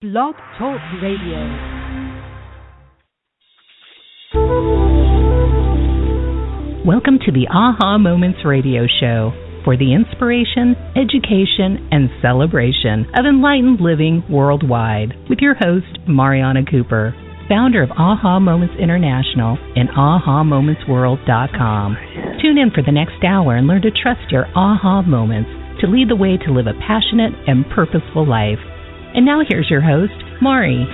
Blog Talk Radio. Welcome to the Aha Moments Radio Show for the inspiration, education, and celebration of enlightened living worldwide with your host, Mariana Cooper, founder of Aha Moments International and AhaMomentsWorld.com. Tune in for the next hour and learn to trust your Aha Moments to lead the way to live a passionate and purposeful life. And now here's your host, Mari.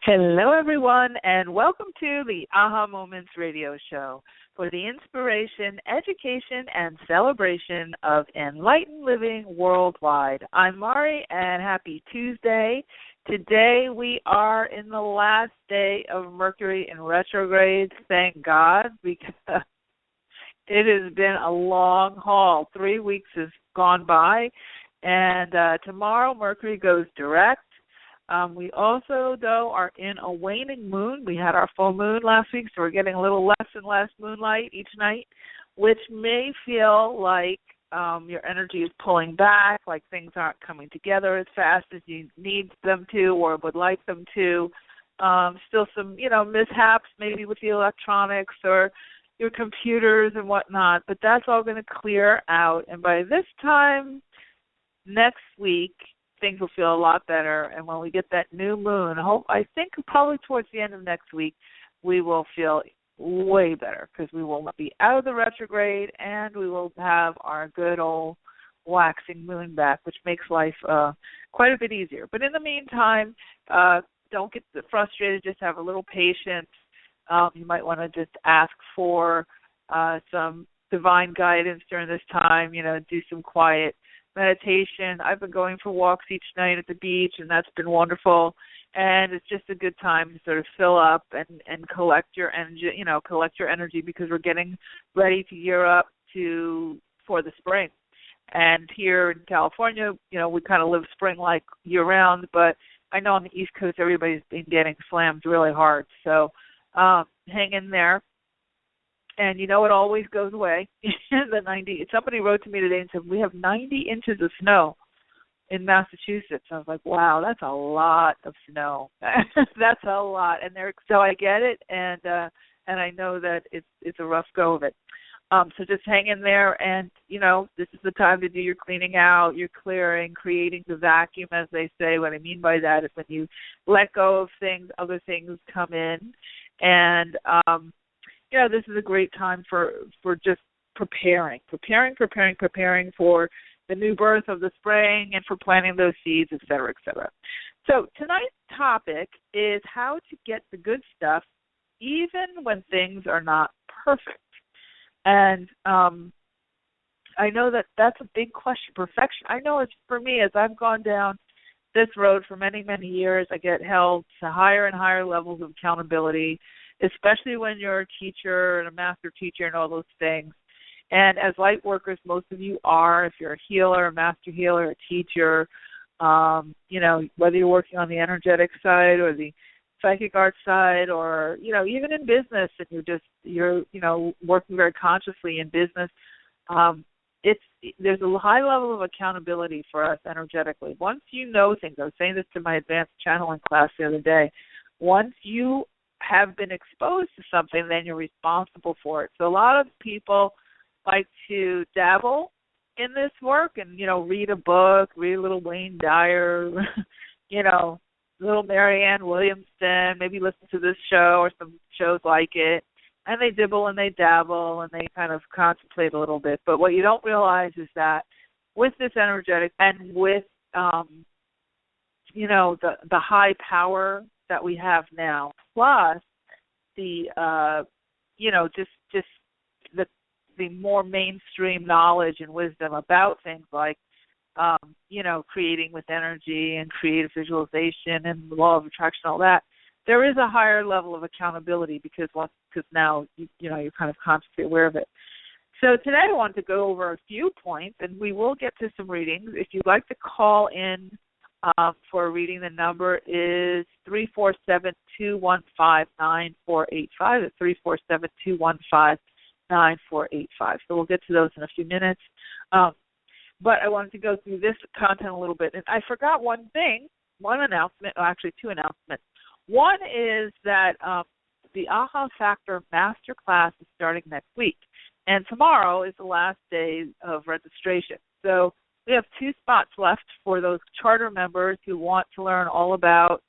Hello, everyone, and welcome to the Aha Moments Radio Show for the inspiration, education, and celebration of enlightened living worldwide. I'm Mari, and happy Tuesday. Today we are in the last day of Mercury in retrograde, thank God, because it has been a long haul. 3 weeks has gone by, and tomorrow Mercury goes direct. We also, though, are in a waning moon. We had our full moon last week, so we're getting a little less and less moonlight each night, which may feel like your energy is pulling back, like things aren't coming together as fast as you need them to or would like them to. Still some, mishaps maybe with the electronics or your computers and whatnot, but that's all going to clear out. And by this time next week, things will feel a lot better. And when we get that new moon, I think probably towards the end of next week, we will feel way better because we will be out of the retrograde and we will have our good old waxing moon back, which makes life quite a bit easier. But in the meantime, don't get frustrated. Just have a little patience. You might want to just ask for some divine guidance during this time, do some quiet meditation. I've been going for walks each night at the beach, and that's been wonderful. And it's just a good time to sort of fill up and collect your energy, because we're getting ready to gear up for the spring. And here in California, we kind of live spring like year round, but I know on the East Coast everybody's been getting slammed really hard. So hang in there. And it always goes away. Somebody wrote to me today and said, we have 90 inches of snow in Massachusetts. I was like, wow, that's a lot of snow. That's a lot. So I get it, and I know that it's a rough go of it. So just hang in there, and, this is the time to do your cleaning out, your clearing, creating the vacuum, as they say. What I mean by that is when you let go of things, other things come in. And, this is a great time for just preparing for the new birth of the spring and for planting those seeds, et cetera, et cetera. So tonight's topic is how to get the good stuff even when things are not perfect. And I know that's a big question, perfection. I know it's for me, as I've gone down this road for many, many years, I get held to higher and higher levels of accountability, especially when you're a teacher and a master teacher and all those things. And as light workers, most of you are, if you're a healer, a master healer, a teacher, whether you're working on the energetic side or the psychic art side, or, even in business, and you're working very consciously in business, there's a high level of accountability for us energetically. Once you know things, I was saying this to my advanced channeling class the other day, once you have been exposed to something, then you're responsible for it. So a lot of people like to dabble in this work and, read a book, read a little Wayne Dyer, little Marianne Williamson, maybe listen to this show or some shows like it, and they dibble and they dabble and they kind of contemplate a little bit. But what you don't realize is that with this energetic and with, the high power that we have now, plus the, just the more mainstream knowledge and wisdom about things like, creating with energy and creative visualization and the law of attraction, all that, there is a higher level of accountability because now you're kind of consciously aware of it. So today I want to go over a few points, and we will get to some readings. If you'd like to call in for a reading. The number is 347-215-9485. It's 347-215-9485. So we'll get to those in a few minutes. But I wanted to go through this content a little bit. And I forgot one thing, one announcement, actually two announcements. One is that the AHA Factor Masterclass is starting next week. And tomorrow is the last day of registration. So we have 2 spots left for those charter members who want to learn all about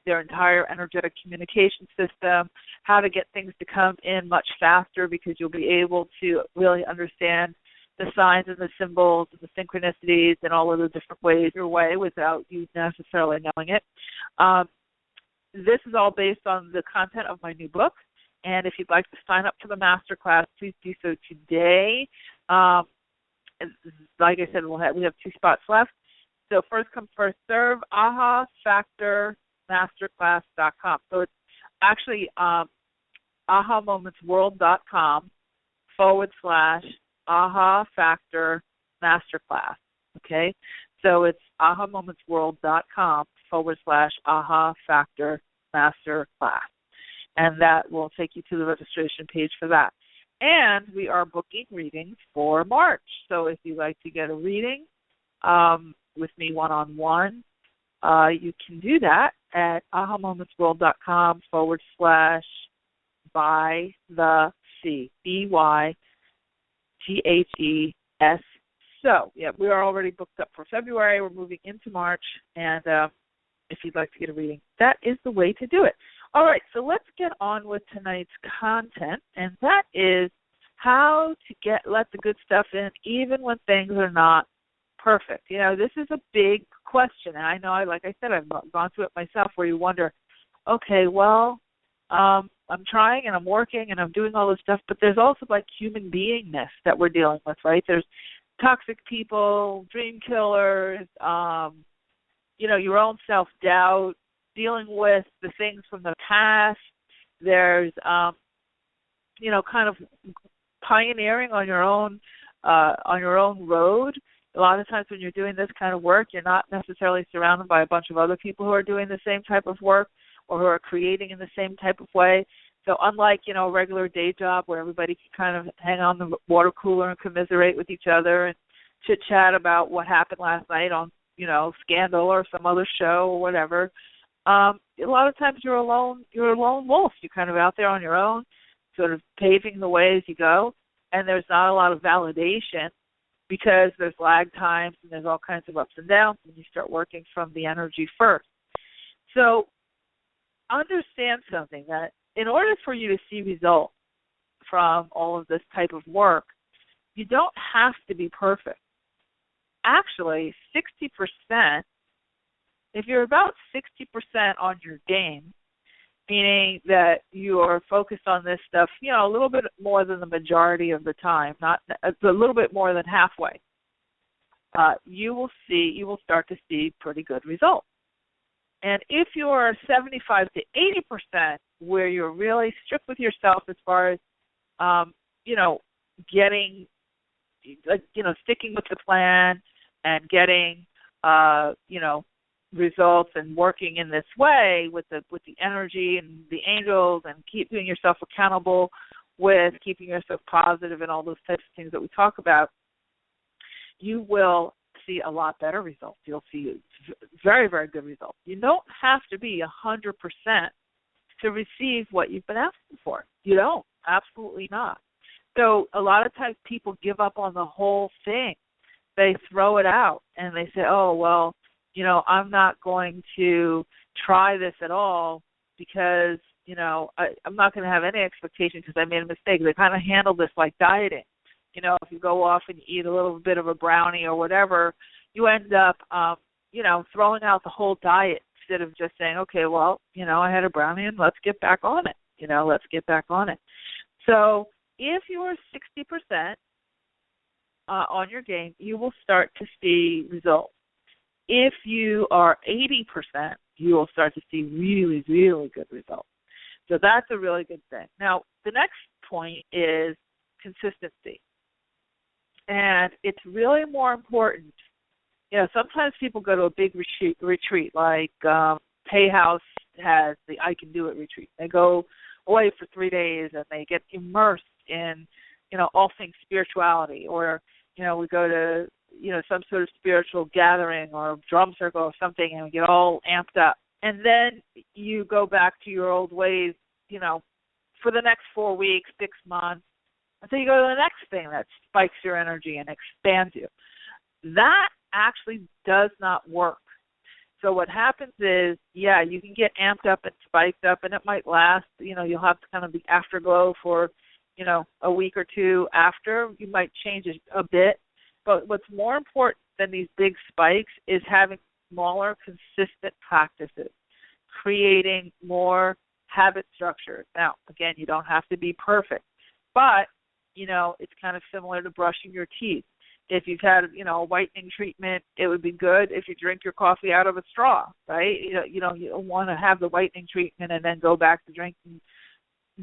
their entire energetic communication system, how to get things to come in much faster, because you'll be able to really understand the signs and the symbols and the synchronicities and all of the different ways your way without you necessarily knowing it. This is all based on the content of my new book. And if you'd like to sign up for the masterclass, please do so today. Like I said, we have 2 spots left. So first come, first serve, ahafactormasterclass.com. So it's actually ahamomentsworld.com/aha factor masterclass. Okay? So it's ahamomentsworld.com/aha factor masterclass. And that will take you to the registration page for that. And we are booking readings for March. So if you'd like to get a reading with me one-on-one, you can do that at ahamomentsworld.com/by the sea, BYTHES. So, yeah, we are already booked up for February. We're moving into March. And if you'd like to get a reading, that is the way to do it. All right, so let's get on with tonight's content, and that is how to let the good stuff in even when things are not perfect. You know, this is a big question, and I know, like I said, I've gone through it myself, where you wonder, okay, well, I'm trying and I'm working and I'm doing all this stuff, but there's also like human beingness that we're dealing with, right? There's toxic people, dream killers, your own self-doubt, dealing with the things from the past. There's, kind of pioneering on your own road. A lot of times when you're doing this kind of work, you're not necessarily surrounded by a bunch of other people who are doing the same type of work or who are creating in the same type of way. So unlike, a regular day job where everybody can kind of hang on the water cooler and commiserate with each other and chit-chat about what happened last night on, Scandal or some other show or whatever, a lot of times you're a lone wolf. You're kind of out there on your own, sort of paving the way as you go, and there's not a lot of validation because there's lag times and there's all kinds of ups and downs when you start working from the energy first. So understand something, that in order for you to see results from all of this type of work, you don't have to be perfect. Actually, 60%, if you're about 60% on your game, meaning that you are focused on this stuff, a little bit more than the majority of the time, not a little bit more than halfway, you will start to see pretty good results. And if you're 75 to 80%, where you're really strict with yourself as far as, getting, sticking with the plan and getting, results and working in this way with the energy and the angels and keeping yourself accountable with keeping yourself positive and all those types of things that we talk about, you will see a lot better results. You'll see very, very good results. You don't have to be 100% to receive what you've been asking for. You don't. Absolutely not. So a lot of times people give up on the whole thing. They throw it out and they say, oh, well, I'm not going to try this at all because, I'm not going to have any expectation because I made a mistake. They kind of handle this like dieting. If you go off and you eat a little bit of a brownie or whatever, you end up, throwing out the whole diet instead of just saying, okay, well, I had a brownie and let's get back on it. Let's get back on it. So if you are 60% on your game, you will start to see results. If you are 80%, you will start to see really, really good results. So that's a really good thing. Now, the next point is consistency. And it's really more important sometimes people go to a big retreat like Hay House has the I Can Do It retreat. They go away for 3 days and they get immersed in, all things spirituality. Or, we go to, some sort of spiritual gathering or drum circle or something and we get all amped up. And then you go back to your old ways, for the next 4 weeks, 6 months, until you go to the next thing that spikes your energy and expands you. That actually does not work. So what happens is, you can get amped up and spiked up, and it might last. You'll have kind of the afterglow for, a week or two after. You might change it a bit. But what's more important than these big spikes is having smaller, consistent practices, creating more habit structures. Now, again, you don't have to be perfect, but, it's kind of similar to brushing your teeth. If you've had, a whitening treatment, it would be good if you drink your coffee out of a straw, right? You don't want to have the whitening treatment and then go back to drinking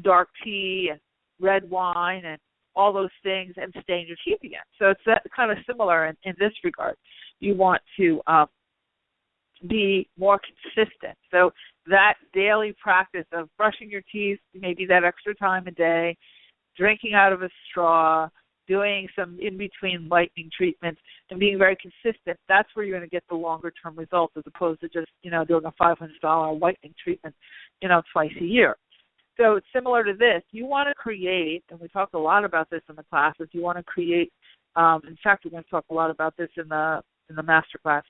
dark tea and red wine and all those things and stain your teeth again. So it's that kind of similar in this regard. You want to be more consistent. So that daily practice of brushing your teeth, maybe that extra time a day, drinking out of a straw, doing some in-between lightning treatments, and being very consistent, that's where you're going to get the longer-term results as opposed to just, doing a $500 lightning treatment, twice a year. So it's similar to this. You want to create, and we talk a lot about this in the classes, you want to create, in fact, we're going to talk a lot about this in the master class,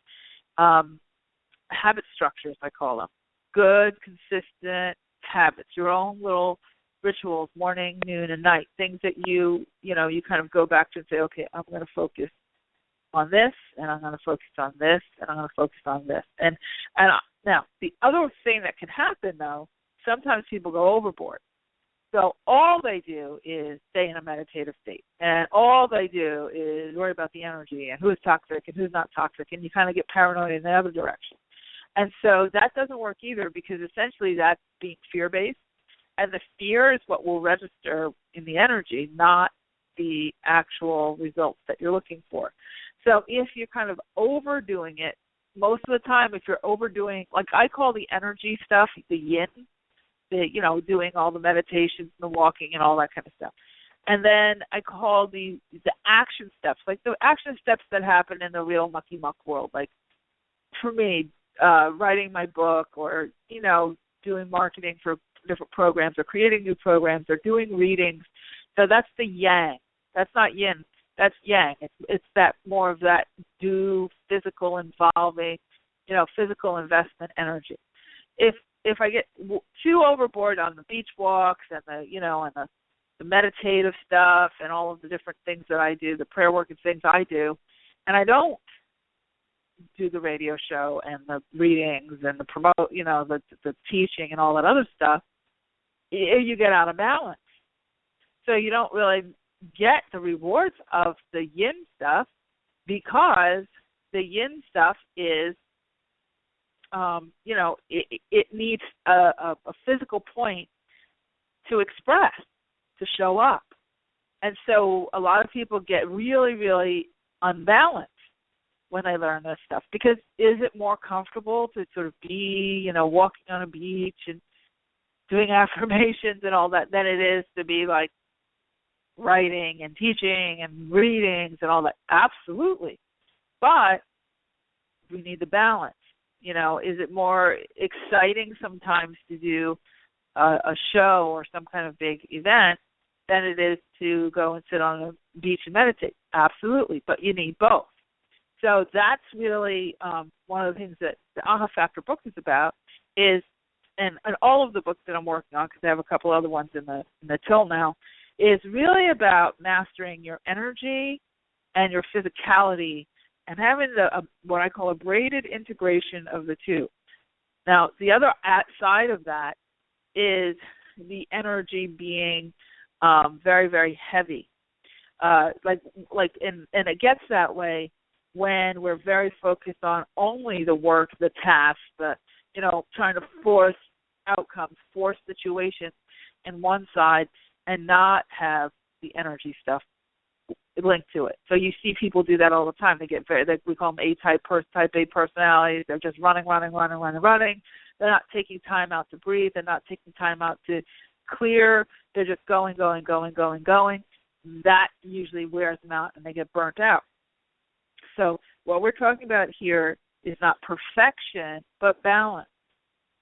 habit structures, I call them. Good, consistent habits, your own little rituals, morning, noon, and night, things that you kind of go back to and say, okay, I'm going to focus on this, and I'm going to focus on this, and I'm going to focus on this. And now, the other thing that can happen, though, sometimes people go overboard. So all they do is stay in a meditative state, and all they do is worry about the energy and who's toxic and who's not toxic, and you kind of get paranoid in the other direction. And so that doesn't work either, because essentially that's being fear-based. And the fear is what will register in the energy, not the actual results that you're looking for. So if you're kind of overdoing it, most of the time if you're overdoing, like I call the energy stuff the yin, doing all the meditations and the walking and all that kind of stuff. And then I call the action steps, like the action steps that happen in the real mucky muck world. Like for me, writing my book or, doing marketing for different programs or creating new programs or doing readings. So that's the yang. That's not yin. That's yang. It's that more of that physical involving, physical investment energy. If I get too overboard on the beach walks and the meditative stuff and all of the different things that I do, the prayer work and things I do, and I don't do the radio show and the readings and the the teaching and all that other stuff, you get out of balance. So you don't really get the rewards of the yin stuff, because the yin stuff is, it needs a physical point to express, to show up. And so a lot of people get really, really unbalanced when they learn this stuff, because is it more comfortable to sort of be, walking on a beach and doing affirmations and all that than it is to be like writing and teaching and readings and all that? Absolutely. But we need the balance. Is it more exciting sometimes to do a show or some kind of big event than it is to go and sit on a beach and meditate? Absolutely. But you need both. So that's really one of the things that the Aha Factor book is about, is, and all of the books that I'm working on, because I have a couple other ones in the till now, is really about mastering your energy and your physicality and having what I call a braided integration of the two. Now, the other side of that is the energy being very, very heavy. And it gets that way when we're very focused on only the work, the task, trying to force outcomes, force situations in one side, and not have the energy stuff linked to it. So you see people do that all the time. They get we call them type A personalities. They're just running. They're not taking time out to breathe. They're not taking time out to clear. They're just going. That usually wears them out and they get burnt out. So what we're talking about here is not perfection, but balance.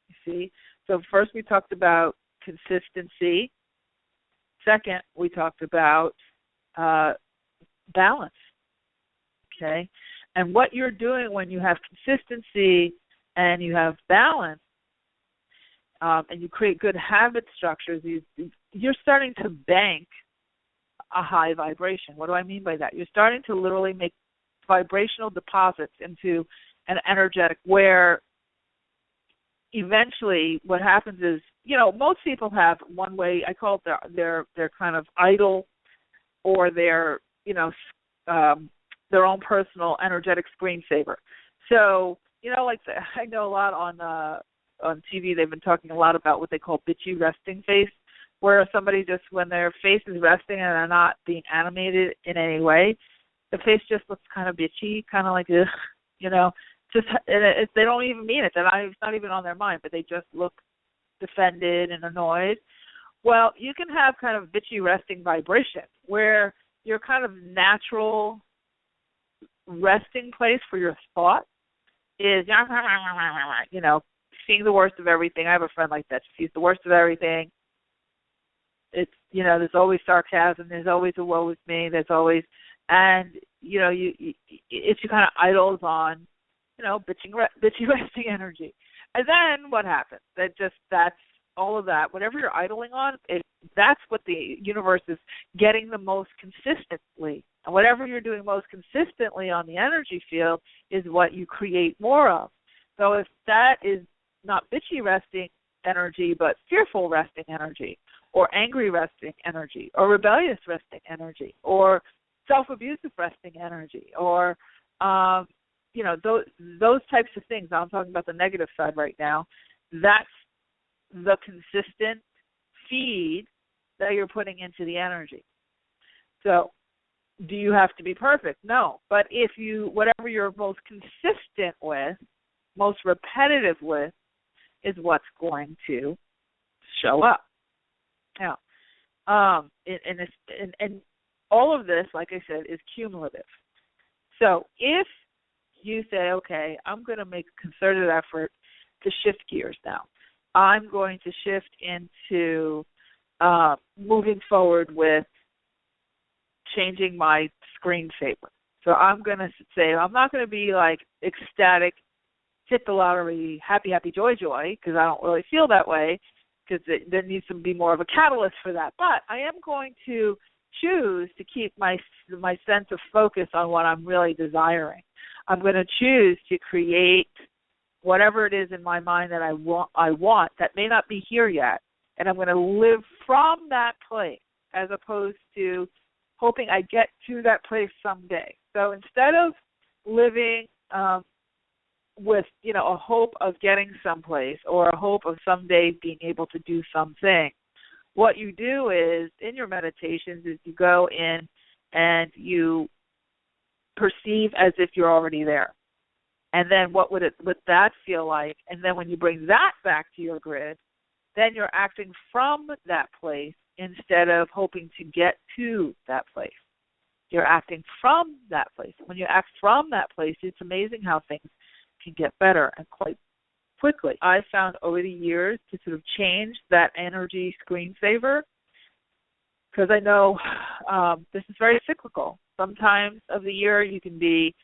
You see? So first we talked about consistency. Second, we talked about balance. Okay? And what you're doing when you have consistency and you have balance, and you create good habit structures, you're starting to bank a high vibration. What do I mean by that? You're starting to literally make vibrational deposits into an energetic where eventually what happens is, most people have one way, I call it their kind of idol or their own personal energetic screensaver. So, I know a lot on TV, they've been talking a lot about what they call bitchy resting face, where somebody just, when their face is resting and they're not being animated in any way, the face just looks kind of bitchy, kind of like, ugh, just they don't even mean it. It's not even on their mind, but they just look defended and annoyed. Well, you can have kind of bitchy resting vibration where your kind of natural resting place for your thought is, seeing the worst of everything. I have a friend like that. She sees the worst of everything. It's, there's always sarcasm. There's always a woe is me. There's always, and, it's you kind of idles on, bitchy resting energy. And then what happens? That's all of that. Whatever you're idling on, that's what the universe is getting the most consistently. And whatever you're doing most consistently on the energy field is what you create more of. So if that is not bitchy resting energy, but fearful resting energy, or angry resting energy, or rebellious resting energy, or self-abusive resting energy, or those types of things. I'm talking about the negative side right now. That's the consistent feed that you're putting into the energy. So do you have to be perfect? No. But if whatever you're most consistent with, most repetitive with, is what's going to show up. Now, and all of this, like I said, is cumulative. So if you say, okay, I'm going to make a concerted effort to shift gears now. I'm going to shift into moving forward with changing my screensaver. So I'm going to say, I'm not going to be like ecstatic, hit the lottery, happy, joy, because I don't really feel that way, because there needs to be more of a catalyst for that. But I am going to choose to keep my sense of focus on what I'm really desiring. I'm going to choose to create whatever it is in my mind that I want that may not be here yet, and I'm going to live from that place as opposed to hoping I get to that place someday. So instead of living with, a hope of getting someplace or a hope of someday being able to do something, what you do is, in your meditations, is you go in and you perceive as if you're already there. And then what would that feel like? And then when you bring that back to your grid, then you're acting from that place instead of hoping to get to that place. You're acting from that place. When you act from that place, it's amazing how things can get better and quite quickly. I found over the years to sort of change that energy screensaver, because I know this is very cyclical. Sometimes of the year you can be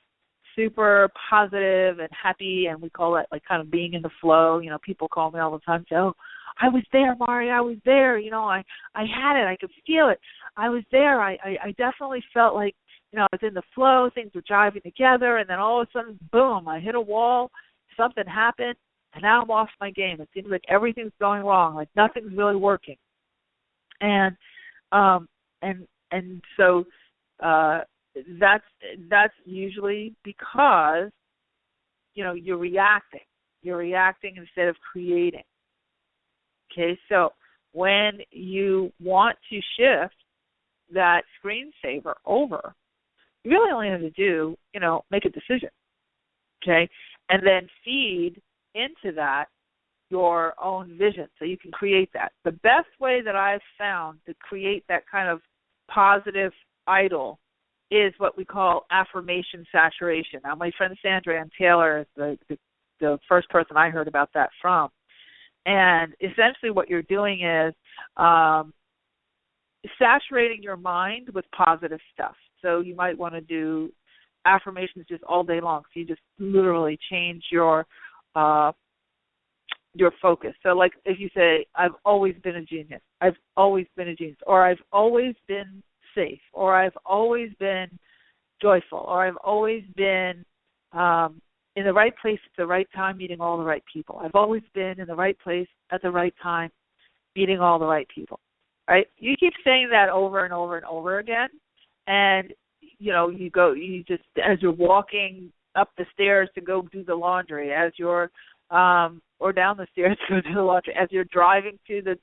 super positive and happy, and we call it like kind of being in the flow. People call me all the time and say, oh, I was there, Mari, I was there. I had it. I could feel it. I was there. I definitely felt like, I was in the flow. Things were jiving together, and then all of a sudden, boom, I hit a wall. Something happened, and now I'm off my game. It seems like everything's going wrong, like nothing's really working. And so that's usually because you're reacting. You're reacting instead of creating. Okay, so when you want to shift that screensaver over you really only have to do, make a decision, okay, and then feed into that your own vision so you can create that. The best way that I've found to create that kind of positive idol is what we call affirmation saturation. Now, my friend Sandra Ann Taylor is the first person I heard about that from. And essentially what you're doing is saturating your mind with positive stuff. So you might want to do affirmations just all day long. So you just literally change your focus. So like if you say, I've always been a genius, I've always been a genius, or I've always been safe, or I've always been joyful, or I've always been in the right place at the right time, meeting all the right people. I've always been in the right place at the right time, meeting all the right people, right? You keep saying that over and over and over again, and, you just, as you're walking up the stairs to go do the laundry, as you're, or down the stairs to go do the laundry, as you're driving to the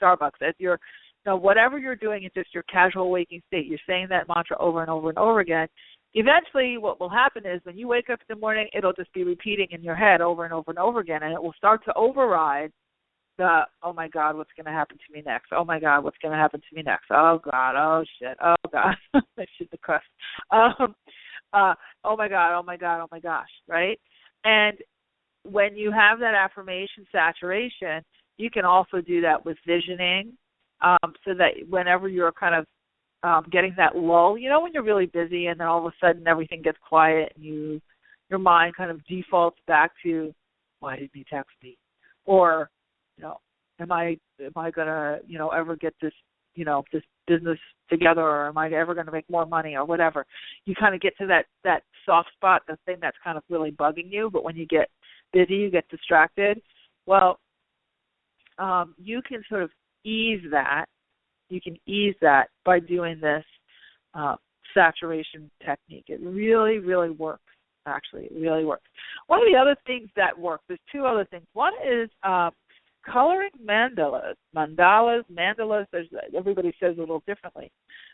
Starbucks, as you're, whatever you're doing, it's just your casual waking state. You're saying that mantra over and over and over again. Eventually, what will happen is when you wake up in the morning, it'll just be repeating in your head over and over and over again, and it will start to override the, oh, my God, what's going to happen to me next? Oh, my God, what's going to happen to me next? Oh, God, oh, shit, oh, God. I should have cussed. Oh, my God, oh, my God, oh, my gosh, right? And when you have that affirmation saturation, you can also do that with visioning, so that whenever you're kind of getting that lull, when you're really busy and then all of a sudden everything gets quiet and your mind kind of defaults back to, why didn't he text me? Or, am I gonna, ever get this, this business together, or am I ever gonna make more money, or whatever? You kind of get to that soft spot, the thing that's kind of really bugging you, but when you get busy, you get distracted. Well, you can sort of ease that. You can ease that by doing this saturation technique. It really, really works, actually. It really works. One of the other things that work, there's two other things. One is coloring mandalas. Mandalas, everybody says a little differently.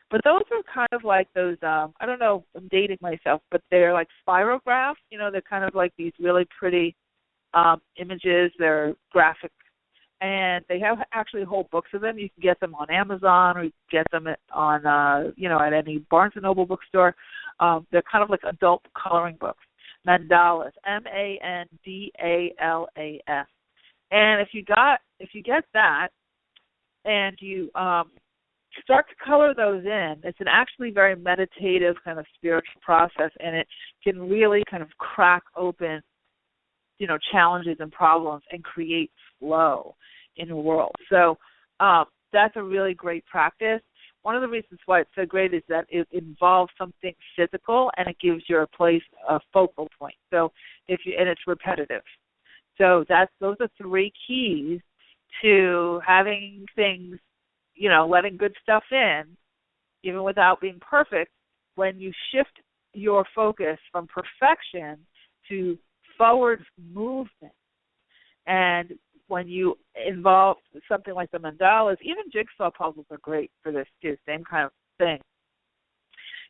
But those are kind of like those, I don't know, I'm dating myself, but they're like spirographs. They're kind of like these really pretty images. They're graphic. And they have actually whole books of them. You can get them on Amazon, or you can get them on, at any Barnes & Noble bookstore. They're kind of like adult coloring books. Mandalas, Mandalas. And if you get that, and you start to color those in, it's an actually very meditative kind of spiritual process, and it can really kind of crack open challenges and problems and create flow in the world. So that's a really great practice. One of the reasons why it's so great is that it involves something physical, and it gives your place a focal point. So and it's repetitive. So those are three keys to having things, letting good stuff in, even without being perfect. When you shift your focus from perfection to forward movement, and when you involve something like the mandalas, even jigsaw puzzles are great for this too, same kind of thing.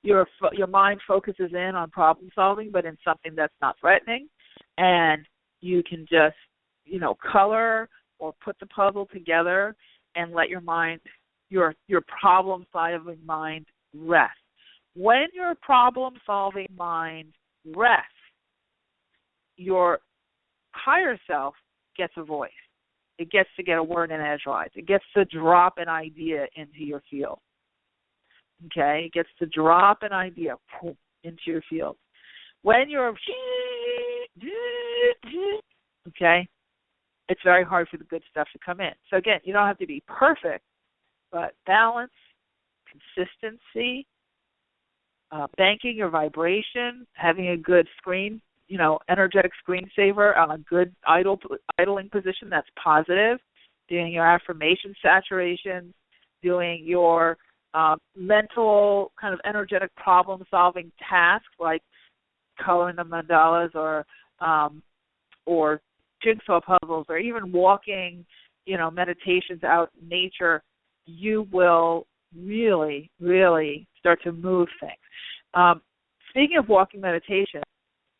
Your mind focuses in on problem solving, but in something that's not threatening, and you can just, color or put the puzzle together and let your mind, your problem-solving mind rest. When your problem-solving mind rests, your higher self gets a voice. It gets to get a word in edgewise. It gets to drop an idea into your field. Okay? It gets to drop an idea into your field. When you're, okay, it's very hard for the good stuff to come in. So again, you don't have to be perfect, but balance, consistency, banking your vibration, having a good screen, energetic screensaver on a good idling position that's positive, doing your affirmation saturations, doing your mental kind of energetic problem-solving tasks like coloring the mandalas or jigsaw puzzles, or even walking, meditations out in nature, you will really, really start to move things. speaking of walking meditation,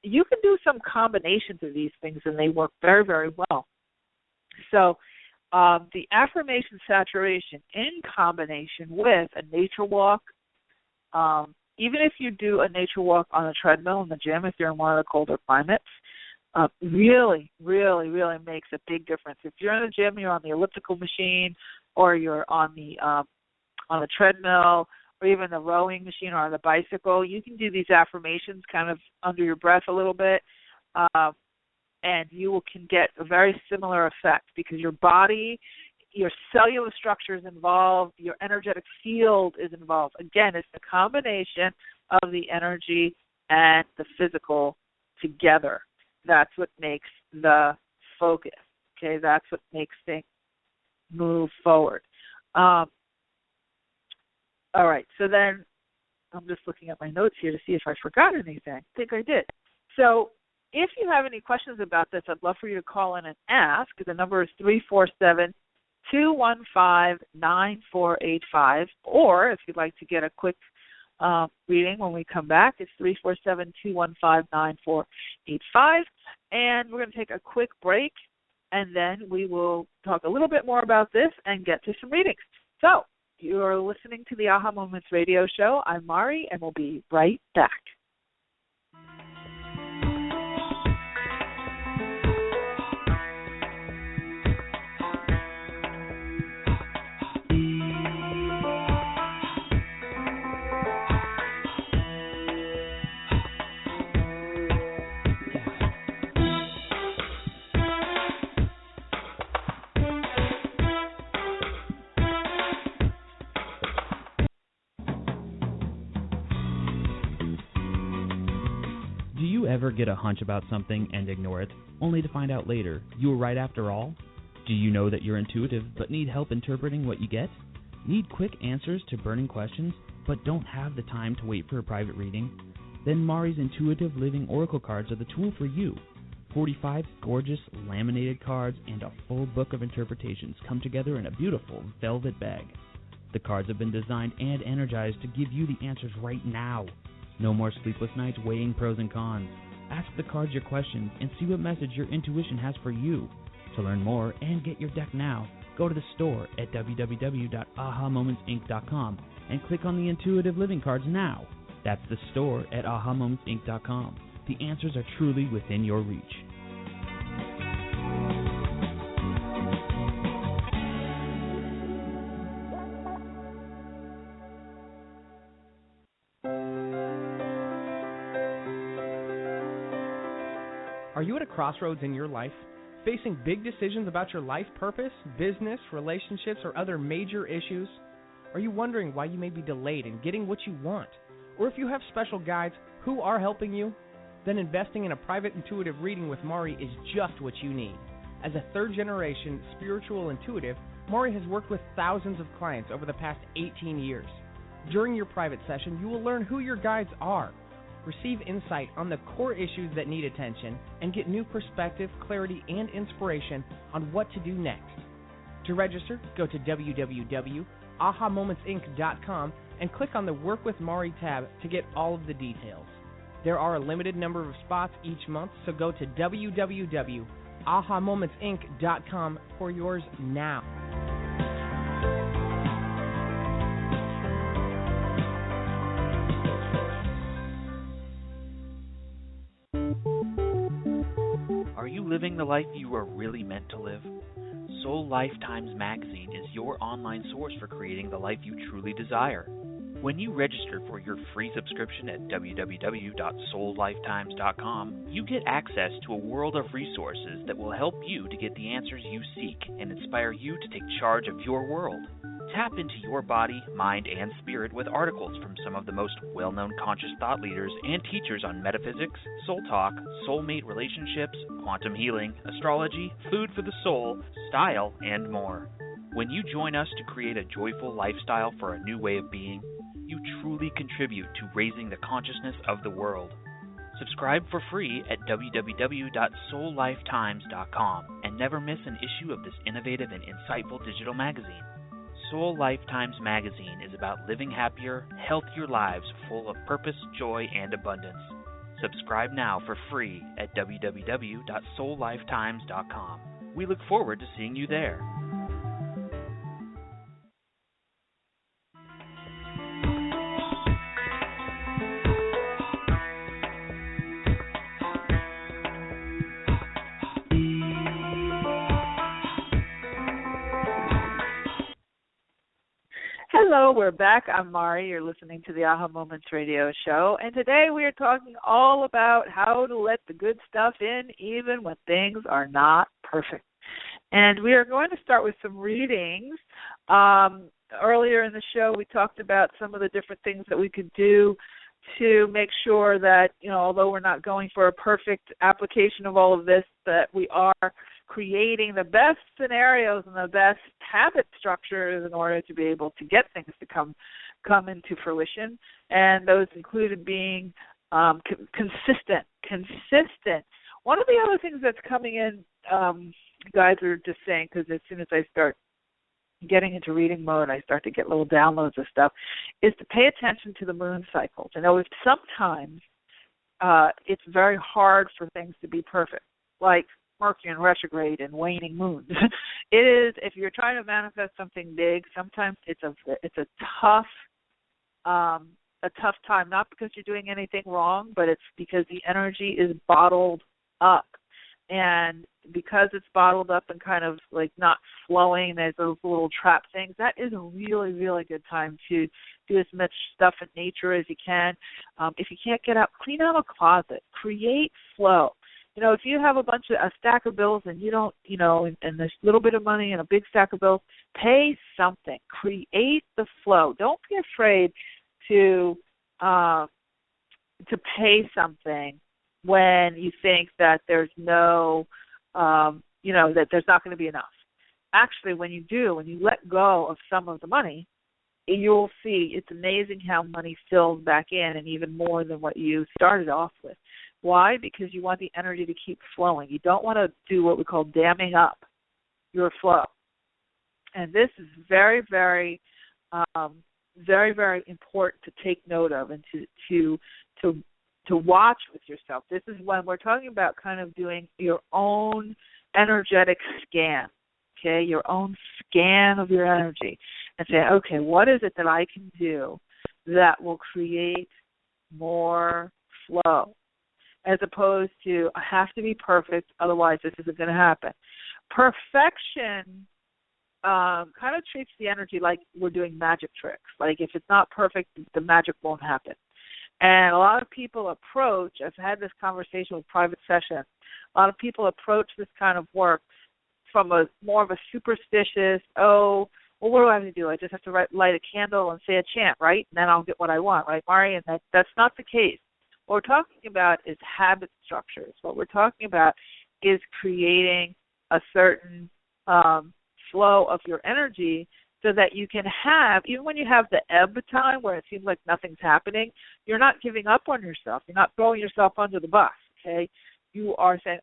you can do some combinations of these things, and they work very, very well. So the affirmation saturation in combination with a nature walk, even if you do a nature walk on a treadmill in the gym, if you're in one of the colder climates, really, really, really makes a big difference. If you're in the gym, you're on the elliptical machine, or you're on the treadmill, or even the rowing machine or on the bicycle, you can do these affirmations kind of under your breath a little bit, and you can get a very similar effect because your body, your cellular structure is involved, your energetic field is involved. Again, it's the combination of the energy and the physical together. That's what makes the focus, okay? That's what makes things move forward. All right, so then I'm just looking at my notes here to see if I forgot anything. I think I did. So if you have any questions about this, I'd love for you to call in and ask. The number is 347-215-9485, or if you'd like to get a quick reading when we come back, it's 347-215-9485. And we're going to take a quick break, and then we will talk a little bit more about this and get to some readings. So you are listening to the Aha Moments radio show. I'm Mari, and we'll be right back. Ever get a hunch about something and ignore it, only to find out later you were right after all? Do you know that you're intuitive but need help interpreting what you get? Need quick answers to burning questions but don't have the time to wait for a private reading? Then Mari's Intuitive Living Oracle cards are the tool for you. 45 gorgeous laminated cards and a full book of interpretations come together in a beautiful velvet bag. The cards have been designed and energized to give you the answers right now. No more sleepless nights weighing pros and cons. Ask the cards your questions and see what message your intuition has for you. To learn more and get your deck now, go to the store at www.ahamomentsinc.com and click on the Intuitive Living cards now. That's the store at ahamomentsinc.com. The answers are truly within your reach. Are you at a crossroads in your life, facing big decisions about your life purpose, business, relationships, or other major issues? Are you wondering why you may be delayed in getting what you want? Or if you have special guides who are helping you? Then investing in a private intuitive reading with Mari is just what you need. As a third-generation spiritual intuitive, Mari has worked with thousands of clients over the past 18 years. During your private session, you will learn who your guides are, receive insight on the core issues that need attention, and get new perspective, clarity, and inspiration on what to do next. To register, go to www.ahamomentsinc.com and click on the Work with Mari tab to get all of the details. There are a limited number of spots each month, so go to www.ahamomentsinc.com for yours now. Are you living the life you are really meant to live? Soul Lifetimes magazine is your online source for creating the life you truly desire. When you register for your free subscription at www.soullifetimes.com, you get access to a world of resources that will help you to get the answers you seek and inspire you to take charge of your world. Tap into your body, mind, and spirit with articles from some of the most well-known conscious thought leaders and teachers on metaphysics, soul talk, soulmate relationships, quantum healing, astrology, food for the soul, style, and more. When you join us to create a joyful lifestyle for a new way of being, you truly contribute to raising the consciousness of the world. Subscribe for free at www.soullifetimes.com and never miss an issue of this innovative and insightful digital magazine. Soul Lifetimes magazine is about living happier, healthier lives full of purpose, joy, and abundance. Subscribe now for free at www.soullifetimes.com. We look forward to seeing you there. Hello, we're back. I'm Mari. You're listening to the Aha Moments radio show. And today we are talking all about how to let the good stuff in even when things are not perfect. And we are going to start with some readings. Earlier in the show, we talked about some of the different things that we could do to make sure that, although we're not going for a perfect application of all of this, that we are creating the best scenarios and the best habit structures in order to be able to get things to come into fruition. And those included being consistent. One of the other things that's coming in, you guys are just saying, because as soon as I start getting into reading mode, I start to get little downloads of stuff, is to pay attention to the moon cycles. Sometimes it's very hard for things to be perfect, like Mercury in retrograde and waning moons. It is, if you're trying to manifest something big, sometimes it's a tough time, not because you're doing anything wrong, but it's because the energy is bottled up. And because it's bottled up and kind of like not flowing, there's those little trap things, that is a really, really good time to do as much stuff in nature as you can. If you can't get out, clean out a closet, create flow. If you have a stack of bills and you don't, and there's a little bit of money and a big stack of bills, pay something. Create the flow. Don't be afraid to pay something when you think that there's no, that there's not going to be enough. Actually, when you let go of some of the money, you'll see it's amazing how money fills back in, and even more than what you started off with. Why? Because you want the energy to keep flowing. You don't want to do what we call damming up your flow. And this is very, very, very, very important to take note of and to watch with yourself. This is when we're talking about kind of doing your own energetic scan, okay, your own scan of your energy, and say, okay, what is it that I can do that will create more flow? As opposed to, I have to be perfect, otherwise this isn't going to happen. Perfection kind of treats the energy like we're doing magic tricks. Like if it's not perfect, the magic won't happen. And a lot of people I've had this conversation with private sessions, a lot of people approach this kind of work from more of a superstitious, what do I have to do? I just have to light a candle and say a chant, right? And then I'll get what I want, right, Mari? And that's not the case. What we're talking about is habit structures. What we're talking about is creating a certain flow of your energy so that you can have, even when you have the ebb time where it seems like nothing's happening, you're not giving up on yourself. You're not throwing yourself under the bus, okay? You are saying,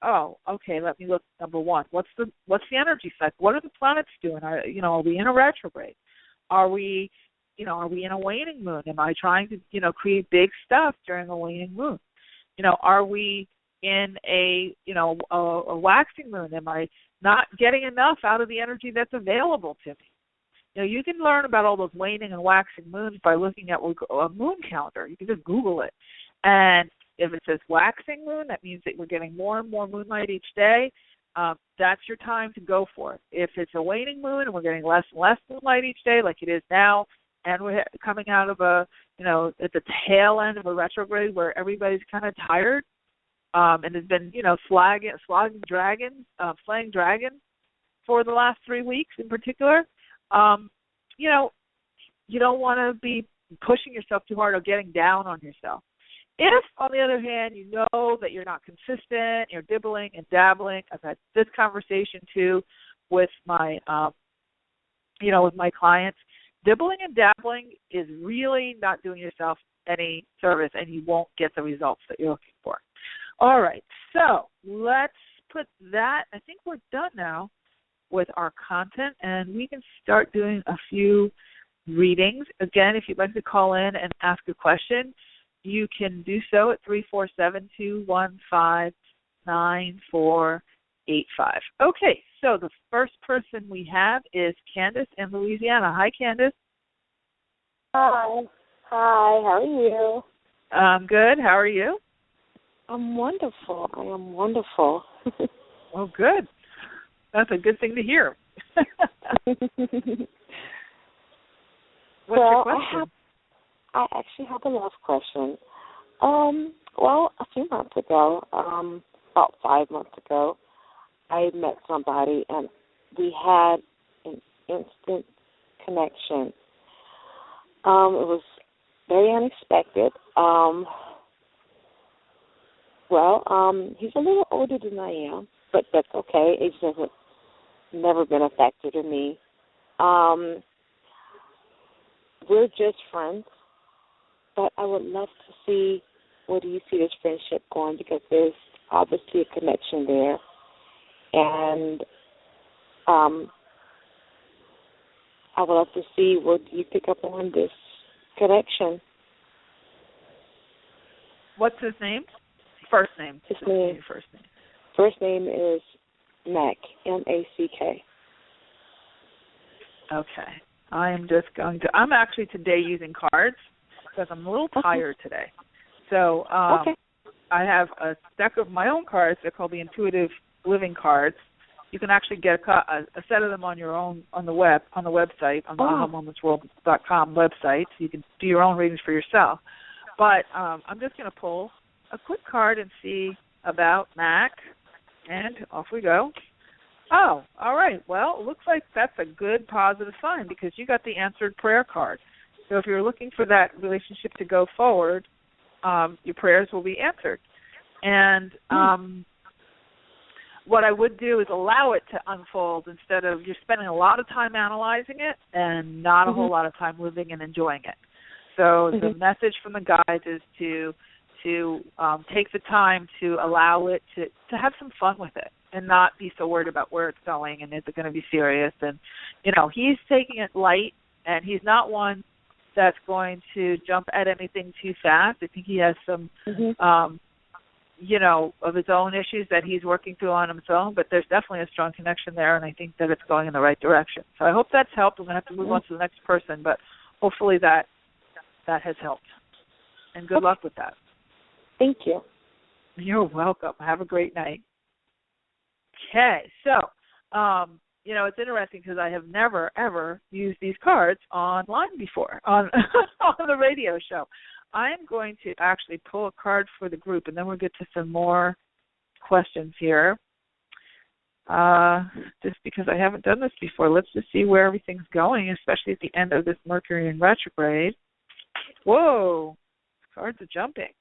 okay, let me look, number one, what's the energy cycle? What are the planets doing? Are we in a retrograde? Are we in a waning moon? Am I trying to, create big stuff during a waning moon? Are we in a waxing moon? Am I not getting enough out of the energy that's available to me? You can learn about all those waning and waxing moons by looking at a moon calendar. You can just Google it. And if it says waxing moon, that means that we're getting more and more moonlight each day. That's your time to go for it. If it's a waning moon and we're getting less and less moonlight each day, like it is now, and we're coming out of at the tail end of a retrograde where everybody's kind of tired, and has been, slaying dragons for the last 3 weeks in particular, you don't want to be pushing yourself too hard or getting down on yourself. If, on the other hand, you know that you're not consistent, you're dibbling and dabbling, I've had this conversation too with my, with my clients. Dibbling and dabbling is really not doing yourself any service, and you won't get the results that you're looking for. All right, so let's put that. I think we're done now with our content, and we can start doing a few readings. Again, if you'd like to call in and ask a question, you can do so at 347-215-9485. Okay, so the first person we have is Candace in Louisiana. Hi, Candace. Hi. Hi, how are you? I'm good. How are you? I'm wonderful. I am wonderful. Oh, good. That's a good thing to hear. What's your question? I actually have a love question. Well, a few months ago, about 5 months ago, I met somebody and we had an instant connection. It was very unexpected. He's a little older than I am, but that's okay. Age hasn't never been a factor to me. We're just friends, but I would love to see where do you see this friendship going, because there's obviously a connection there. And I would love to see what you pick up on this connection. What's his name? First name. His name. First name. First name is Mac, M-A-C-K. Okay. I'm actually today using cards because I'm a little tired today. So I have a deck of my own cards. They're called the Intuitive Living Cards. You can actually get a set of them on your own on the website, on the ahamomentsworld.com website. So you can do your own readings for yourself. But I'm just going to pull a quick card and see about Mac, and off we go. Oh, all right. Well, it looks like that's a good positive sign because you got the answered prayer card. So if you're looking for that relationship to go forward, your prayers will be answered. And what I would do is allow it to unfold instead of you're spending a lot of time analyzing it and not a whole lot of time living and enjoying it. So the message from the guides is to take the time to allow it to have some fun with it and not be so worried about where it's going and is it going to be serious. And, he's taking it light, and he's not one that's going to jump at anything too fast. I think he has some, of his own issues that he's working through on his own, but there's definitely a strong connection there, and I think that it's going in the right direction. So I hope that's helped. I'm going to have to move on to the next person, but hopefully that has helped. And good luck with that. Thank you. You're welcome. Have a great night. Okay, so, it's interesting because I have never, ever used these cards online before on the radio show. I'm going to actually pull a card for the group, and then we'll get to some more questions here. Just because I haven't done this before, let's just see where everything's going, especially at the end of this Mercury in retrograde. Whoa, cards are jumping.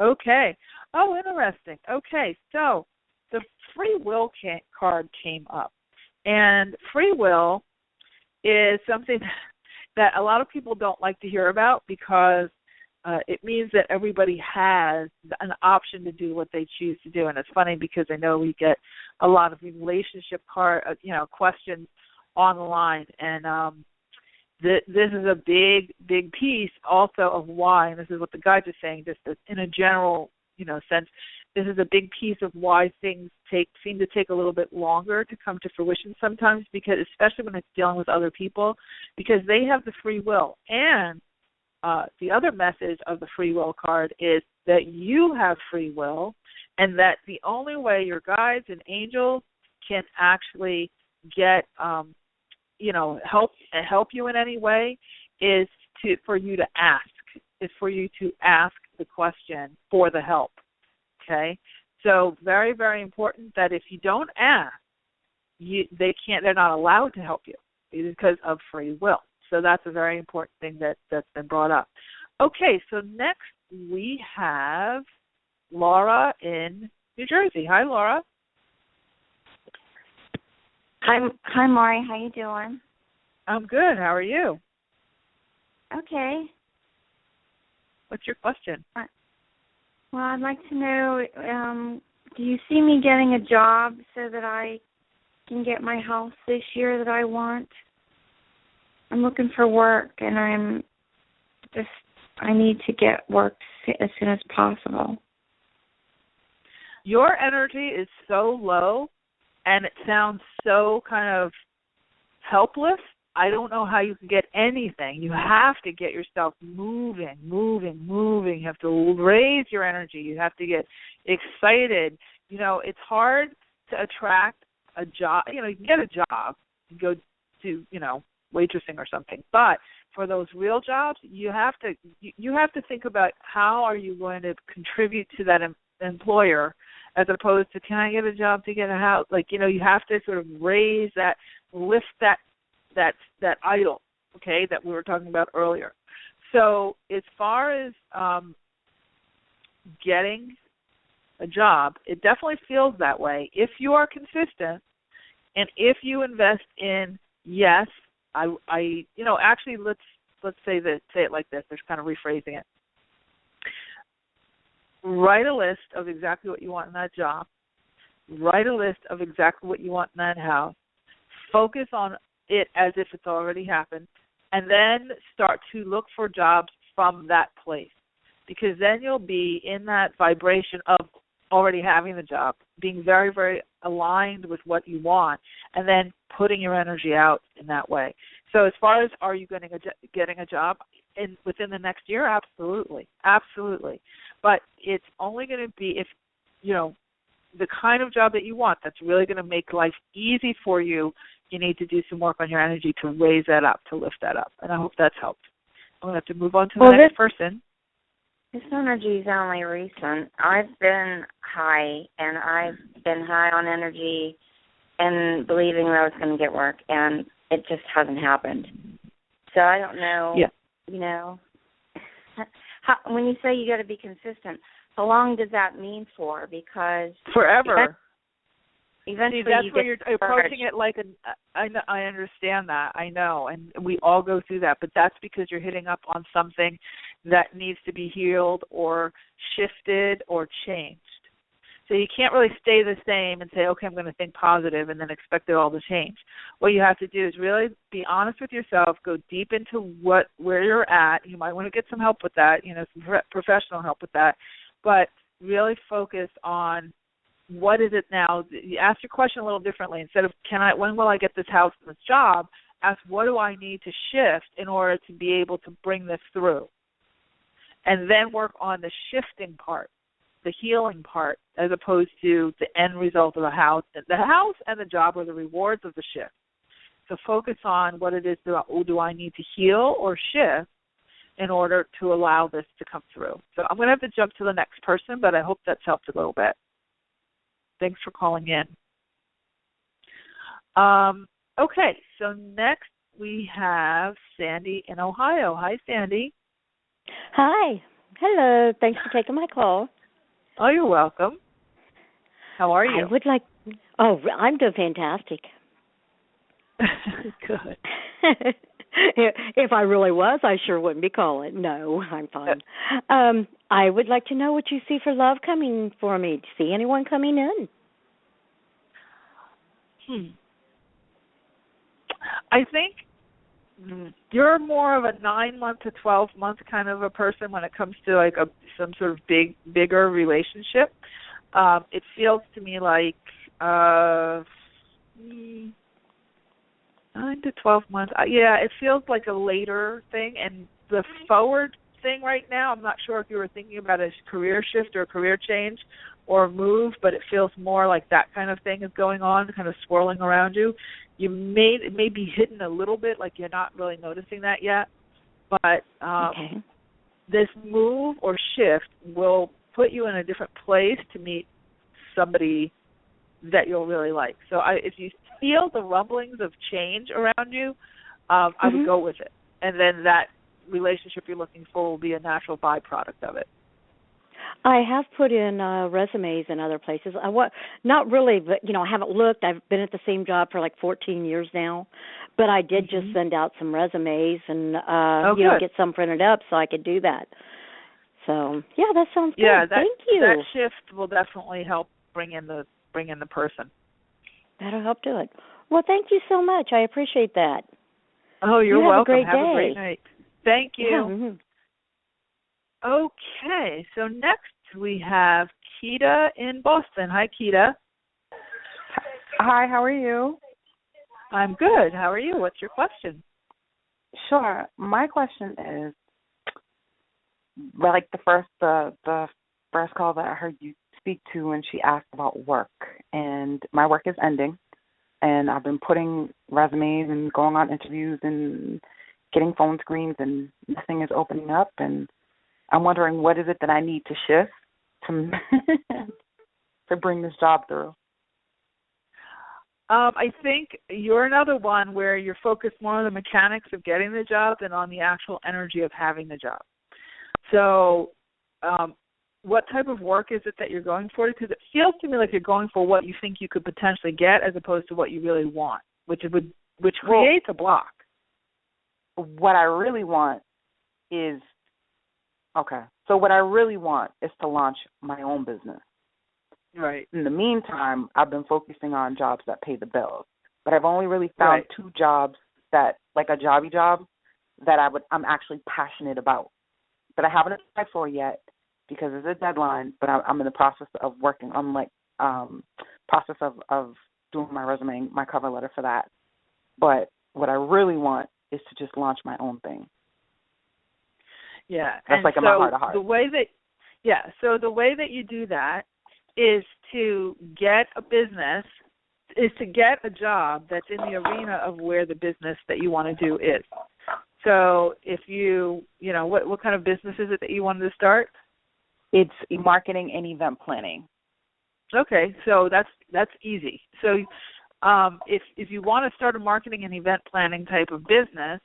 Okay. Oh, interesting. Okay, so the free will card came up. And free will is something that a lot of people don't like to hear about because it means that everybody has an option to do what they choose to do. And it's funny because I know we get a lot of relationship questions on the line. And this is a big, big piece also of why, and this is what the guides are saying, just in a general, sense, this is a big piece of why things seem to take a little bit longer to come to fruition sometimes, because especially when it's dealing with other people, because they have the free will. And the other message of the free will card is that you have free will, and that the only way your guides and angels can actually get help you in any way is for you to ask the question for the help. Okay, so very, very important that if you don't ask, they're not allowed to help you because of free will. So that's a very important thing that's been brought up. Okay, so next we have Laura in New Jersey. Hi, Laura. Hi, Maury. How you doing? I'm good. How are you? Okay. What's your question? Well, I'd like to know, do you see me getting a job so that I can get my house this year that I want. I'm looking for work, and I need to get work as soon as possible. Your energy is so low, and it sounds so kind of helpless. I don't know how you can get anything. You have to get yourself moving. You have to raise your energy. You have to get excited. It's hard to attract a job. You can get a job and go to, waitressing or something. But for those real jobs, you have to think about how are you going to contribute to that employer, as opposed to, can I get a job to get a house? You have to sort of raise that, lift that idol, okay, that we were talking about earlier. So as far as getting a job, it definitely feels that way. If you are consistent and if you invest in, yes, actually let's say it like this. There's kind of rephrasing it. Write a list of exactly what you want in that job. Write a list of exactly what you want in that house. Focus on it as if it's already happened, and then start to look for jobs from that place, because then you'll be in that vibration of already having the job, being very, very aligned with what you want, and then putting your energy out in that way. So as far as are you getting a job within the next year, absolutely. But it's only going to be if, the kind of job that you want that's really going to make life easy for you. You need to do some work on your energy to raise that up, to lift that up. And I hope that's helped. I'm going to have to move on to the next person. This energy is only recent. I've been high, and I've been high on energy and believing that I was going to get work, and it just hasn't happened. So I don't know, when you say you got to be consistent, how long does that mean for? Because forever. Eventually, that's where you're approaching it like I understand that. I know, and we all go through that. But that's because you're hitting up on something that needs to be healed or shifted or changed. So you can't really stay the same and say, okay, I'm going to think positive and then expect it all to change. What you have to do is really be honest with yourself, go deep into where you're at. You might want to get some help with that, some professional help with that, but really focus on what is it now. You ask your question a little differently. Instead of when will I get this house and this job, ask what do I need to shift in order to be able to bring this through. And then work on the shifting part, the healing part, as opposed to the end result of the house. The house and the job are the rewards of the shift. So focus on what it is do I need to heal or shift in order to allow this to come through. So I'm going to have to jump to the next person, but I hope that's helped a little bit. Thanks for calling in. Okay, so next we have Sandy in Ohio. Hi, Sandy. Hi. Hello. Thanks for taking my call. Oh, you're welcome. How are you? I'm doing fantastic. Good. If I really was, I sure wouldn't be calling. No, I'm fine. I would like to know what you see for love coming for me. Do you see anyone coming in? I think you're more of a 9-month to 12-month kind of a person when it comes to some sort of bigger relationship. It feels to me like 9 to 12 months. It feels like a later thing. And the forward thing right now, I'm not sure if you were thinking about a career shift or a career change or a move, but it feels more like that kind of thing is going on, kind of swirling around you. It may be hidden a little bit, like you're not really noticing that yet. But this move or shift will put you in a different place to meet somebody that you'll really like. So if you feel the rumblings of change around you, I would go with it. And then that relationship you're looking for will be a natural byproduct of it. I have put in resumes in other places. Not really, but, I haven't looked. I've been at the same job for like 14 years now. But I did just send out some resumes and, get some printed up so I could do that. So, that sounds good. Thank you. That shift will definitely help bring in the person. That'll help do it. Well, thank you so much. I appreciate that. Oh, you're welcome. Have a great day. Have a great night. Thank you. Yeah. Mm-hmm. Okay, so next we have Keita in Boston. Hi, Keita. Hi, how are you? I'm good. How are you? What's your question? Sure. My question is, like the first call that I heard you speak to when she asked about work, and my work is ending, and I've been putting resumes and going on interviews and getting phone screens, and nothing is opening up, and I'm wondering what is it that I need to shift to to bring this job through. I think you're another one where you're focused more on the mechanics of getting the job than on the actual energy of having the job. So what type of work is it that you're going for? Because it feels to me like you're going for what you think you could potentially get as opposed to what you really want, which creates a block. What I really want is to launch my own business. Right. In the meantime, I've been focusing on jobs that pay the bills. But I've only really found two jobs that, like a jobby job, that I'm actually passionate about. But I haven't applied for yet because there's a deadline, but I'm in the process of working on process of doing my resume, my cover letter for that. But what I really want is to just launch my own thing. Yeah. That's in my heart of hearts. The way that you do that is to get a business, is to get a job that's in the arena of where the business that you want to do is. So if what kind of business is it that you wanted to start? It's marketing and event planning. Okay, so that's easy. So if you want to start a marketing and event planning type of business,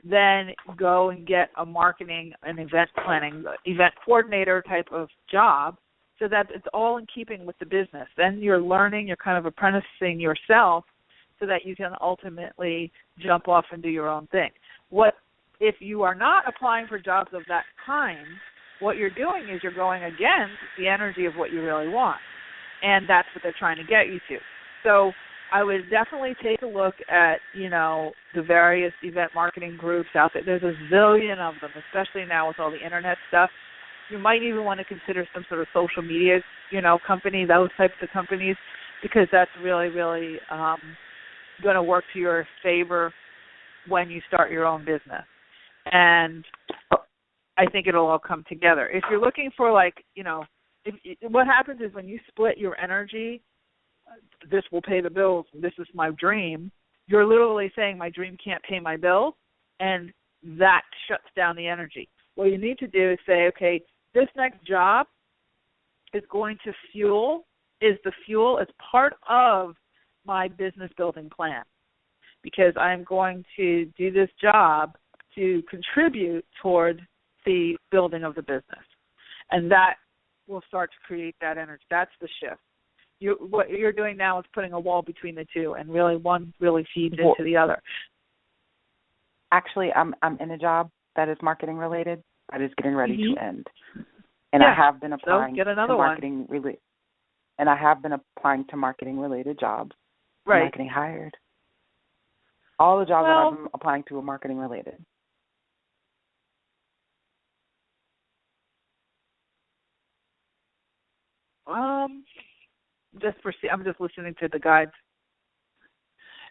then go and get a marketing and event planning, event coordinator type of job, so that it's all in keeping with the business. Then you're learning, you're kind of apprenticing yourself so that you can ultimately jump off and do your own thing. If you are not applying for jobs of that kind, what you're doing is you're going against the energy of what you really want. And that's what they're trying to get you to. So I would definitely take a look at, the various event marketing groups out there. There's a zillion of them, especially now with all the internet stuff. You might even want to consider some sort of social media, company, those types of companies, because that's really, really going to work to your favor when you start your own business. And I think it'll all come together. If you're looking for what happens is when you split your energy, this will pay the bills, this is my dream, you're literally saying my dream can't pay my bills, and that shuts down the energy. What you need to do is say, okay, this next job is going to is part of my business building plan, because I'm going to do this job to contribute toward the building of the business. And that will start to create that energy. That's the shift. What you're doing now is putting a wall between the two, and really one really feeds into the other. Actually, I'm in a job that is marketing related, that is getting ready to end. And I have been applying to marketing and I have been applying to marketing related jobs. Right. I'm not getting hired. All the jobs that I'm applying to are marketing related. I'm just listening to the guides.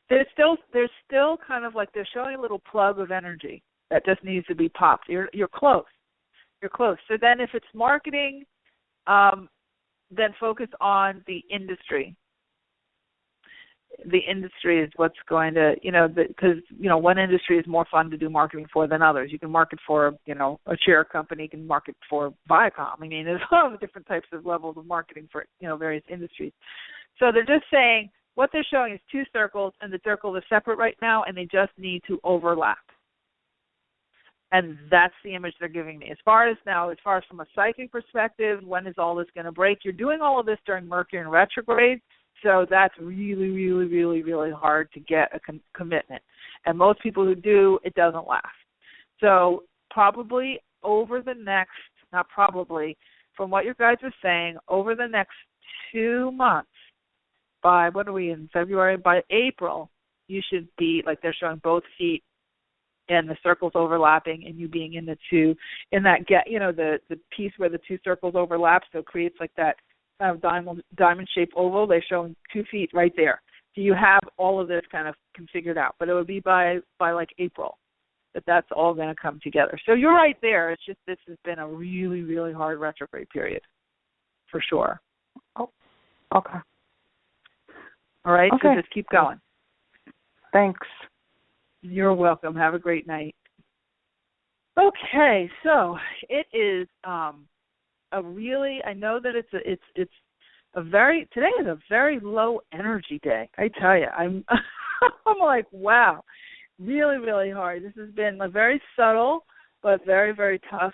There's still kind of like they're showing a little plug of energy that just needs to be popped. You're close. You're close. So then if it's marketing, then focus on the industry. The industry is what's going to, because, one industry is more fun to do marketing for than others. You can market for, a chair company, you can market for Viacom. I mean, there's a lot of different types of levels of marketing for, various industries. So they're just saying what they're showing is two circles, and the circles are separate right now, and they just need to overlap. And that's the image they're giving me. As far as from a psychic perspective, when is all this going to break? You're doing all of this during Mercury in retrograde, so that's really, really, really, really hard to get a commitment. And most people who do, it doesn't last. So probably over the next, not probably, from what your guides are saying, over the next 2 months, by, what are we in, February? By April, you should be, like they're showing both feet and the circles overlapping and you being in the two, in that, the piece where the two circles overlap, so it creates like that kind of diamond-shaped oval. They're showing 2 feet right there. So you have all of this kind of configured out. But it would be by like April that's all going to come together. So you're right there. It's just this has been a really, really hard retrograde period, for sure. Oh, okay. All right, okay. So just keep going. Thanks. You're welcome. Have a great night. Okay, so it is I know that it's a very, today is a very low energy day. I tell you, I'm like, wow, really, really hard. This has been a very subtle but very, very tough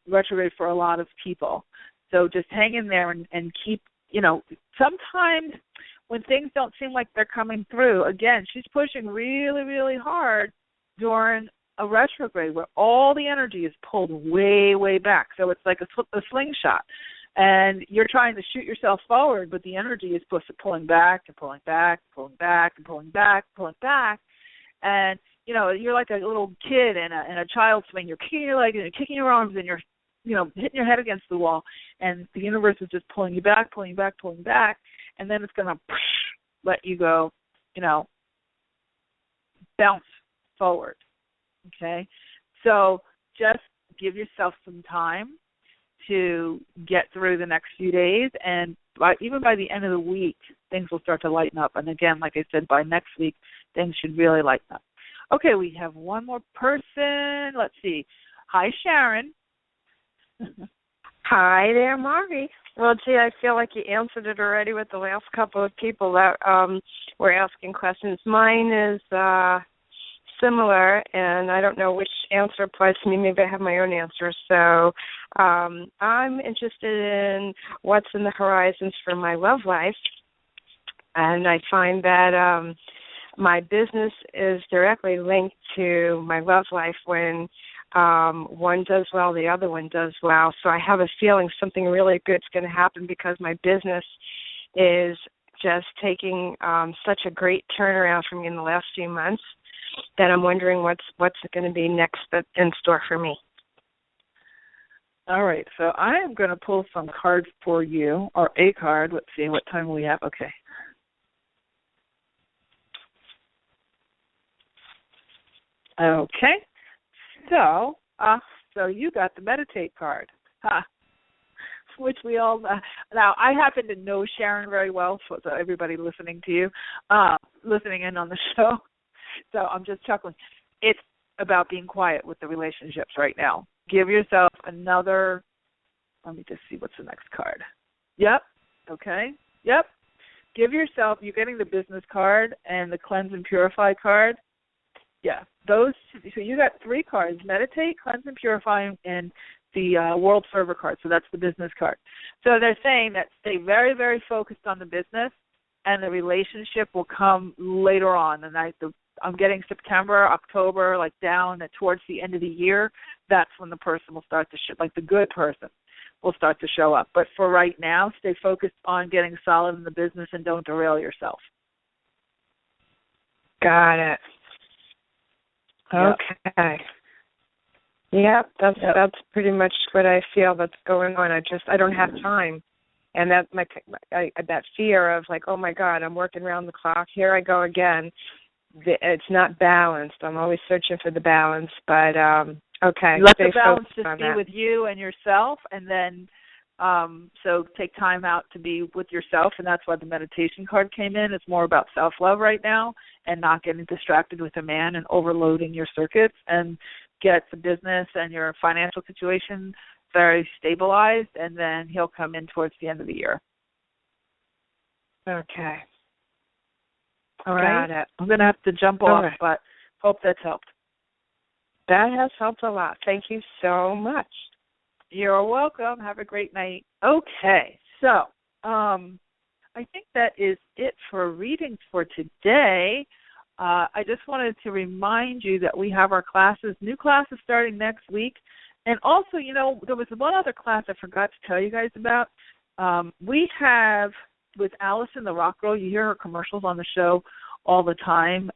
retrograde for a lot of people. So just hang in there and keep, sometimes when things don't seem like they're coming through, again, she's pushing really, really hard during a retrograde where all the energy is pulled way, way back. So it's like a slingshot. And you're trying to shoot yourself forward, but the energy is pulling back and pulling back, pulling back and pulling back, pulling back. And, you're like a little kid in a child's swing. You're kicking your legs and you're kicking your arms and you're, hitting your head against the wall. And the universe is just pulling you back, pulling you back, pulling you back. And then it's going to let you go, bounce forward. Okay? So just give yourself some time to get through the next few days, and even by the end of the week, things will start to lighten up. And again, like I said, by next week, things should really lighten up. Okay, we have one more person. Let's see. Hi, Sharon. Hi there, Mari. Well, gee, I feel like you answered it already with the last couple of people that were asking questions. Mine is similar, and I don't know which answer applies to me. Maybe I have my own answer. So I'm interested in what's in the horizons for my love life, and I find that my business is directly linked to my love life. When one does well, the other one does well. So I have a feeling something really good's going to happen because my business is just taking such a great turnaround for me in the last few months that I'm wondering what's going to be next in store for me. All right, so I am going to pull some cards for you, or a card. Let's see, what time we have? Okay. Okay, so you got the meditate card, which we all now. I happen to know Sharon very well, so everybody listening to you, listening in on the show. So I'm just chuckling. It's about being quiet with the relationships right now. Give yourself another. Let me just see what's the next card. Yep. Okay. Yep. Give yourself. You're getting the business card and the cleanse and purify card. Yeah, those. So you got 3 cards: meditate, cleanse and purify, and the world fervor card. So that's the business card. So they're saying that stay very, very focused on the business, and the relationship will come later on. And I'm getting September, October, like down towards the end of the year. That's when the person will start to like the good person will start to show up. But for right now, stay focused on getting solid in the business and don't derail yourself. Got it. Okay. Yep, that's pretty much what I feel that's going on. I don't have time, and that that fear of like, oh my God, I'm working around the clock. Here I go again. It's not balanced. I'm always searching for the balance, but okay. Let the balance just be with you and yourself, and then so take time out to be with yourself, and that's why the meditation card came in. It's more about self-love right now and not getting distracted with a man and overloading your circuits, and get the business and your financial situation very stabilized, and then he'll come in towards the end of the year. Okay. All right. Got it. I'm going to have to jump off, but hope that's helped. That has helped a lot. Thank you so much. You're welcome. Have a great night. Okay, so I think that is it for readings for today. I just wanted to remind you that we have our classes, new classes starting next week. And also, there was one other class I forgot to tell you guys about. We have with Allison, the rock girl. You hear her commercials on the show all the time.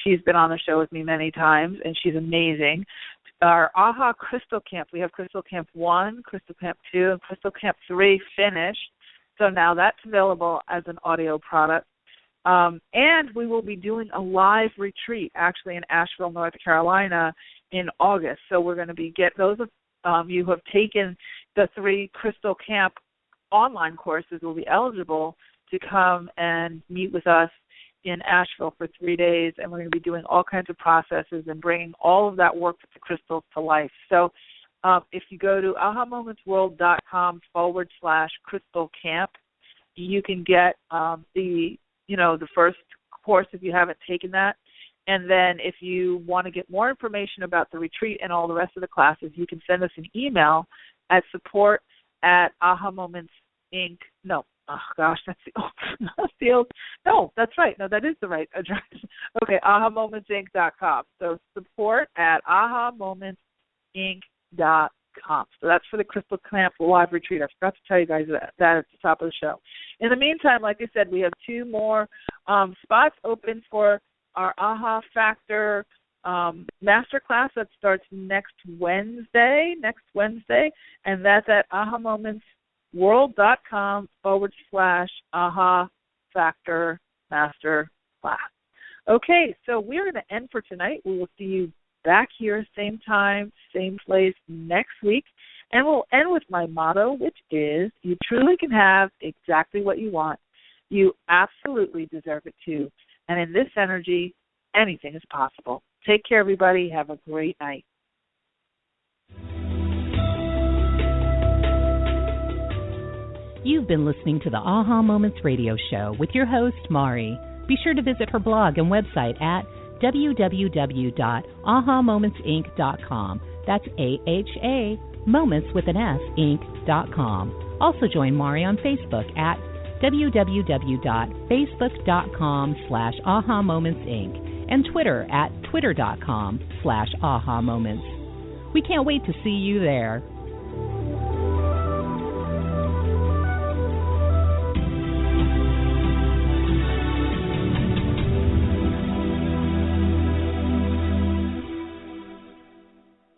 She's been on the show with me many times, and she's amazing. Our AHA Crystal Camp, we have Crystal Camp 1, Crystal Camp 2, and Crystal Camp 3 finished. So now that's available as an audio product. And we will be doing a live retreat, actually, in Asheville, North Carolina in August. So we're going to be those of you who have taken the 3 Crystal Camp online courses will be eligible to come and meet with us in Asheville for 3 days, and we're going to be doing all kinds of processes and bringing all of that work with the crystals to life. So if you go to ahamomentsworld.com/crystal camp, you can get the first course if you haven't taken that. And then if you want to get more information about the retreat and all the rest of the classes, you can send us an email at support@ahamomentsinc. No. Oh, gosh, that's the old. No, that's right. No, that is the right address. Okay, ahamomentsinc.com. So support@ahamomentsinc.com. So that's for the Crystal Camp Live Retreat. I forgot to tell you guys that at the top of the show. In the meantime, like I said, we have 2 more spots open for our AHA Factor masterclass that starts next Wednesday, and that's at ahamomentsworld.com/AHA Factor Master Class. Okay, so we're going to end for tonight. We will see you back here, same time, same place next week. And we'll end with my motto, which is, you truly can have exactly what you want. You absolutely deserve it too. And in this energy, anything is possible. Take care, everybody. Have a great night. You've been listening to the AHA Moments radio show with your host, Mari. Be sure to visit her blog and website at www.ahamomentsinc.com. That's AHA, moments with an S, inc.com. Also join Mari on Facebook at www.facebook.com/ahamomentsinc and Twitter at twitter.com/ahamoments. We can't wait to see you there.